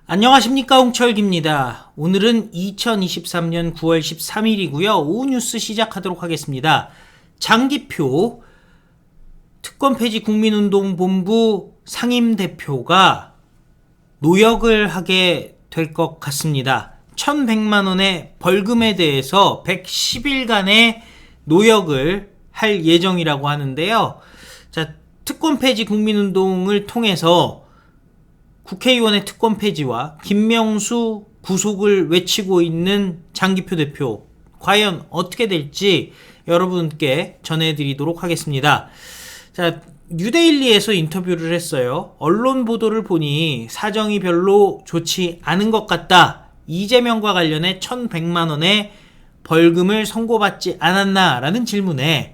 안녕하십니까, 홍철기입니다. 오늘은 2023년 9월 13일이고요. 오후 뉴스 시작하도록 하겠습니다. 장기표 특권 폐지 국민운동본부 상임대표가 노역을 하게 될 것 같습니다. 1100만원의 벌금에 대해서 110일간의 노역을 할 예정이라고 하는데요. 자, 특권 폐지 국민운동을 통해서 국회의원의 특권 폐지와 김명수 구속을 외치고 있는 장기표 대표, 과연 어떻게 될지 여러분께 전해드리도록 하겠습니다. 자, 뉴데일리에서 인터뷰를 했어요. 언론 보도를 보니 사정이 별로 좋지 않은 것 같다. 이재명과 관련해 1100만원의 벌금을 선고받지 않았나라는 질문에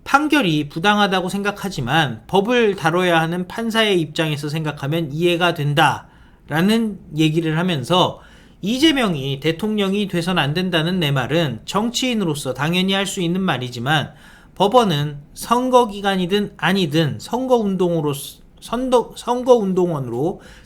판결이 부당하다고 생각하지만 법을 다뤄야 하는 판사의 입장에서 생각하면 이해가 된다 라는 얘기를 하면서, 이재명이 대통령이 돼선 안 된다는 내 말은 정치인으로서 당연히 할 수 있는 말이지만 법원은 선거기간이든 아니든 선거운동원으로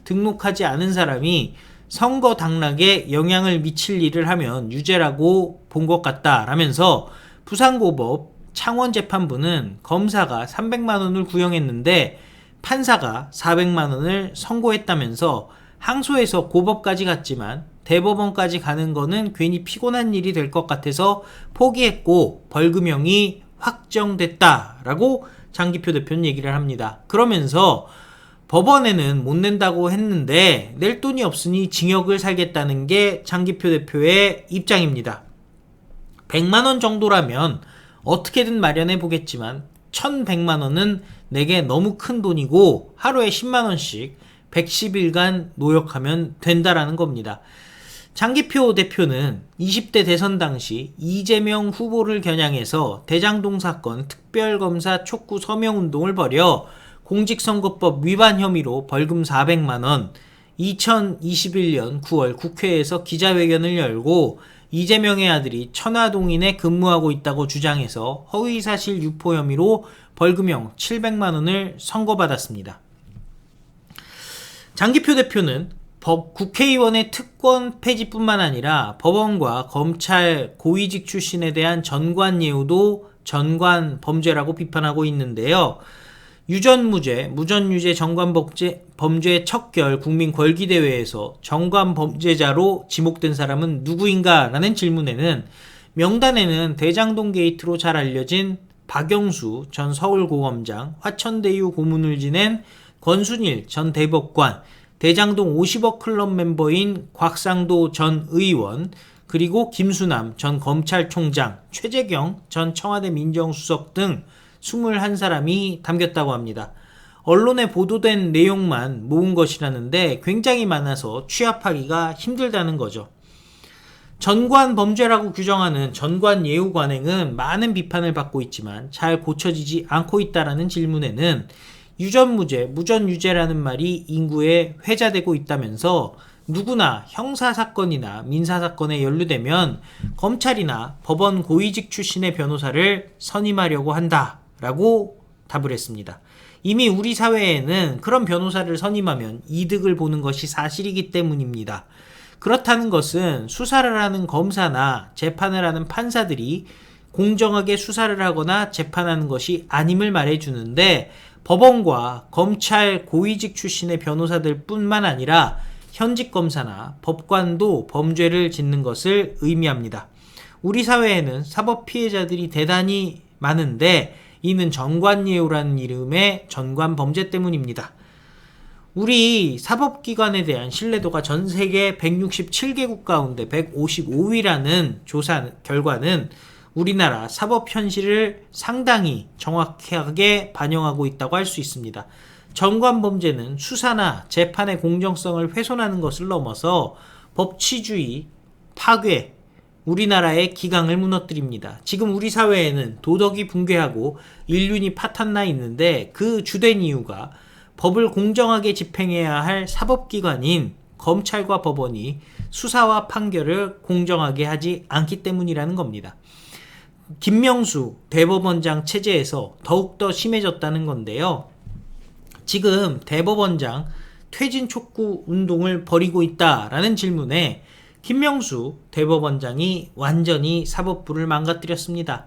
등록하지 않은 사람이 선거 당락에 영향을 미칠 일을 하면 유죄라고 본 것 같다 라면서, 부산고법 창원재판부는 검사가 300만원을 구형했는데 판사가 400만원을 선고했다면서, 항소해서 고법까지 갔지만 대법원까지 가는 거는 괜히 피곤한 일이 될 것 같아서 포기했고 벌금형이 확정됐다라고 장기표 대표는 얘기를 합니다. 그러면서 법원에는 못 낸다고 했는데 낼 돈이 없으니 징역을 살겠다는 게 장기표 대표의 입장입니다. 100만원 정도라면 어떻게든 마련해 보겠지만 1100만원은 내게 너무 큰 돈이고 하루에 10만원씩 110일간 노역하면 된다라는 겁니다. 장기표 대표는 20대 대선 당시 이재명 후보를 겨냥해서 대장동 사건 특별검사 촉구 서명운동을 벌여 공직선거법 위반 혐의로 벌금 400만원, 2021년 9월 국회에서 기자회견을 열고 이재명의 아들이 천화동인에 근무하고 있다고 주장해서 허위사실 유포 혐의로 벌금형 700만원을 선고받았습니다. 장기표 대표는 국회의원의 특권 폐지뿐만 아니라 법원과 검찰 고위직 출신에 대한 전관예우도 전관범죄라고 비판하고 있는데요. 유전무죄, 무전유죄 전관범죄 척결 국민궐기대회에서 전관범죄자로 지목된 사람은 누구인가? 라는 질문에는 명단에는 대장동 게이트로 잘 알려진 박영수 전 서울고검장, 화천대유 고문을 지낸 권순일 전 대법관, 대장동 50억 클럽 멤버인 곽상도 전 의원, 그리고 김수남 전 검찰총장, 최재경 전 청와대 민정수석 등 21사람이 담겼다고 합니다. 언론에 보도된 내용만 모은 것이라는데 굉장히 많아서 취합하기가 힘들다는 거죠. 전관범죄라고 규정하는 전관예우 관행은 많은 비판을 받고 있지만 잘 고쳐지지 않고 있다라는 질문에는 유전무죄, 무전유죄라는 말이 인구에 회자되고 있다면서, 누구나 형사사건이나 민사사건에 연루되면 검찰이나 법원 고위직 출신의 변호사를 선임하려고 한다 라고 답을 했습니다. 이미 우리 사회에는 그런 변호사를 선임하면 이득을 보는 것이 사실이기 때문입니다. 그렇다는 것은 수사를 하는 검사나 재판을 하는 판사들이 공정하게 수사를 하거나 재판하는 것이 아님을 말해주는데, 법원과 검찰 고위직 출신의 변호사들 뿐만 아니라 현직 검사나 법관도 범죄를 짓는 것을 의미합니다. 우리 사회에는 사법 피해자들이 대단히 많은데 이는 전관예우라는 이름의 전관범죄 때문입니다. 우리 사법기관에 대한 신뢰도가 전 세계 167개국 가운데 155위라는 조사 결과는 우리나라 사법 현실을 상당히 정확하게 반영하고 있다고 할 수 있습니다. 전관범죄는 수사나 재판의 공정성을 훼손하는 것을 넘어서 법치주의 파괴, 우리나라의 기강을 무너뜨립니다. 지금 우리 사회에는 도덕이 붕괴하고 인륜이 파탄나 있는데 그 주된 이유가 법을 공정하게 집행해야 할 사법기관인 검찰과 법원이 수사와 판결을 공정하게 하지 않기 때문이라는 겁니다. 김명수 대법원장 체제에서 더욱더 심해졌다는 건데요. 지금 대법원장 퇴진 촉구 운동을 벌이고 있다라는 질문에 김명수 대법원장이 완전히 사법부를 망가뜨렸습니다.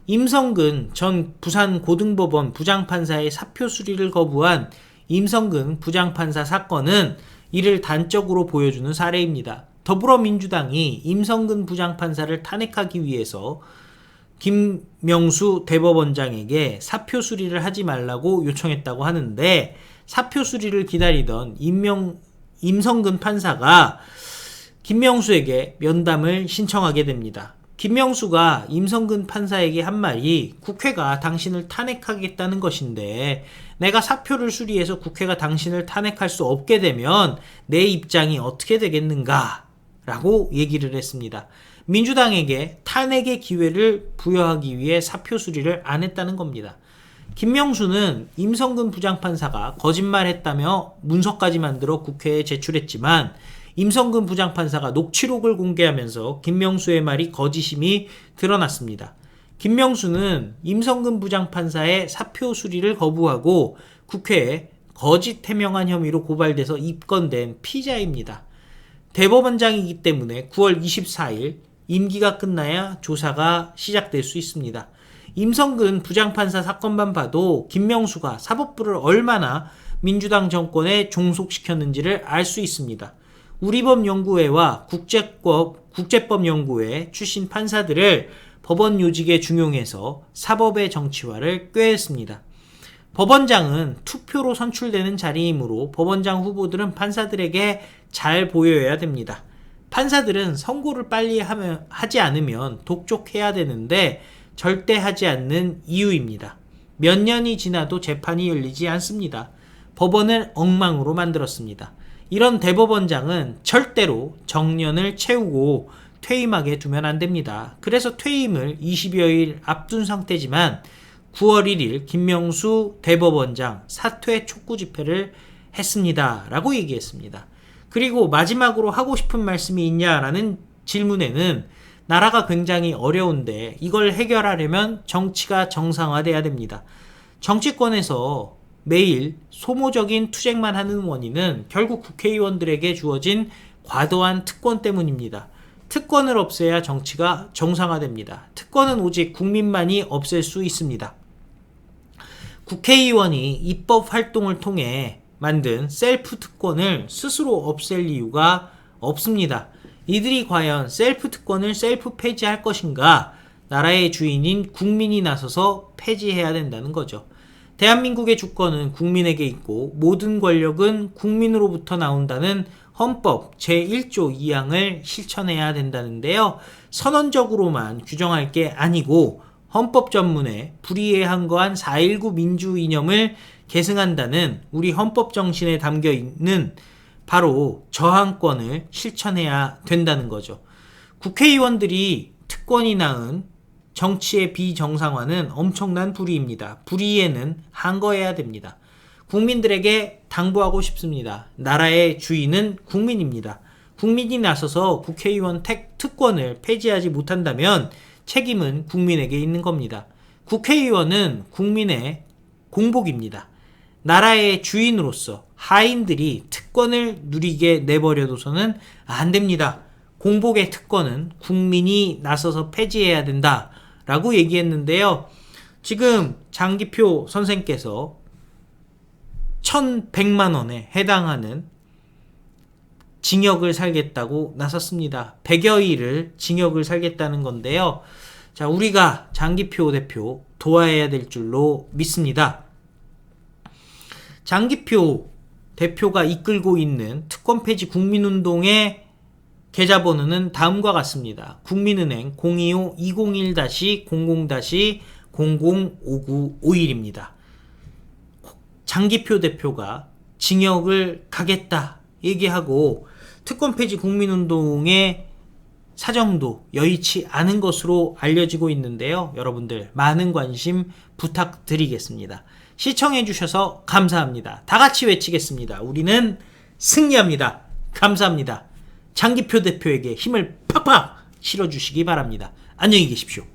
임성근 전 부산고등법원 부장판사의 사표 수리를 거부한 임성근 부장판사 사건은 이를 단적으로 보여주는 사례입니다. 더불어민주당이 임성근 부장판사를 탄핵하기 위해서 김명수 대법원장에게 사표 수리를 하지 말라고 요청했다고 하는데, 사표 수리를 기다리던 임성근 판사가 김명수에게 면담을 신청하게 됩니다. 김명수가 임성근 판사에게 한 말이 국회가 당신을 탄핵하겠다는 것인데 내가 사표를 수리해서 국회가 당신을 탄핵할 수 없게 되면 내 입장이 어떻게 되겠는가 라고 얘기를 했습니다. 민주당에게 탄핵의 기회를 부여하기 위해 사표 수리를 안 했다는 겁니다. 김명수는 임성근 부장판사가 거짓말했다며 문서까지 만들어 국회에 제출했지만 임성근 부장판사가 녹취록을 공개하면서 김명수의 말이 거짓임이 드러났습니다. 김명수는 임성근 부장판사의 사표 수리를 거부하고 국회에 거짓 해명한 혐의로 고발돼서 입건된 피의자입니다. 대법원장이기 때문에 9월 24일 임기가 끝나야 조사가 시작될 수 있습니다. 임성근 부장판사 사건만 봐도 김명수가 사법부를 얼마나 민주당 정권에 종속시켰는지를 알 수 있습니다. 우리법연구회와 국제법연구회 출신 판사들을 법원 요직에 중용해서 사법의 정치화를 꾀했습니다. 법원장은 투표로 선출되는 자리이므로 법원장 후보들은 판사들에게 잘 보여야 됩니다. 판사들은 선고를 빨리 하지 않으면 독촉해야 되는데 절대 하지 않는 이유입니다. 몇 년이 지나도 재판이 열리지 않습니다. 법원을 엉망으로 만들었습니다. 이런 대법원장은 절대로 정년을 채우고 퇴임하게 두면 안 됩니다. 그래서 퇴임을 20여일 앞둔 상태지만 9월 1일 김명수 대법원장 사퇴 촉구 집회를 했습니다. 라고 얘기했습니다. 그리고 마지막으로 하고 싶은 말씀이 있냐라는 질문에는 나라가 굉장히 어려운데 이걸 해결하려면 정치가 정상화돼야 됩니다. 정치권에서 매일 소모적인 투쟁만 하는 원인은 결국 국회의원들에게 주어진 과도한 특권 때문입니다. 특권을 없애야 정치가 정상화됩니다. 특권은 오직 국민만이 없앨 수 있습니다. 국회의원이 입법 활동을 통해 만든 셀프 특권을 스스로 없앨 이유가 없습니다. 이들이 과연 셀프 특권을 셀프 폐지할 것인가? 나라의 주인인 국민이 나서서 폐지해야 된다는 거죠. 대한민국의 주권은 국민에게 있고 모든 권력은 국민으로부터 나온다는 헌법 제1조 2항을 실천해야 된다는데요. 선언적으로만 규정할 게 아니고 헌법 전문에 불이해한거한 4.19 민주 이념을 계승한다는 우리 헌법 정신에 담겨 있는 바로 저항권을 실천해야 된다는 거죠. 국회의원들이 특권이 낳은 정치의 비정상화는 엄청난 불의입니다. 불의에는 항거해야 됩니다. 국민들에게 당부하고 싶습니다. 나라의 주인은 국민입니다. 국민이 나서서 국회의원 특권을 폐지하지 못한다면 책임은 국민에게 있는 겁니다. 국회의원은 국민의 공복입니다. 나라의 주인으로서 하인들이 특권을 누리게 내버려둬서는 안 됩니다. 공복의 특권은 국민이 나서서 폐지해야 된다 라고 얘기했는데요. 지금 장기표 선생께서 1,100만 원에 해당하는 징역을 살겠다고 나섰습니다. 100여일을 징역을 살겠다는 건데요. 자, 우리가 장기표 대표 도와야 될 줄로 믿습니다. 장기표 대표가 이끌고 있는 특권 폐지 국민운동의 계좌번호는 다음과 같습니다. 국민은행 025-20-00-005951입니다. 장기표 대표가 징역을 가겠다 얘기하고 특권 폐지 국민운동의 사정도 여의치 않은 것으로 알려지고 있는데요. 여러분들 많은 관심 부탁드리겠습니다. 시청해주셔서 감사합니다. 다 같이 외치겠습니다. 우리는 승리합니다. 감사합니다. 장기표 대표에게 힘을 팍팍 실어주시기 바랍니다. 안녕히 계십시오.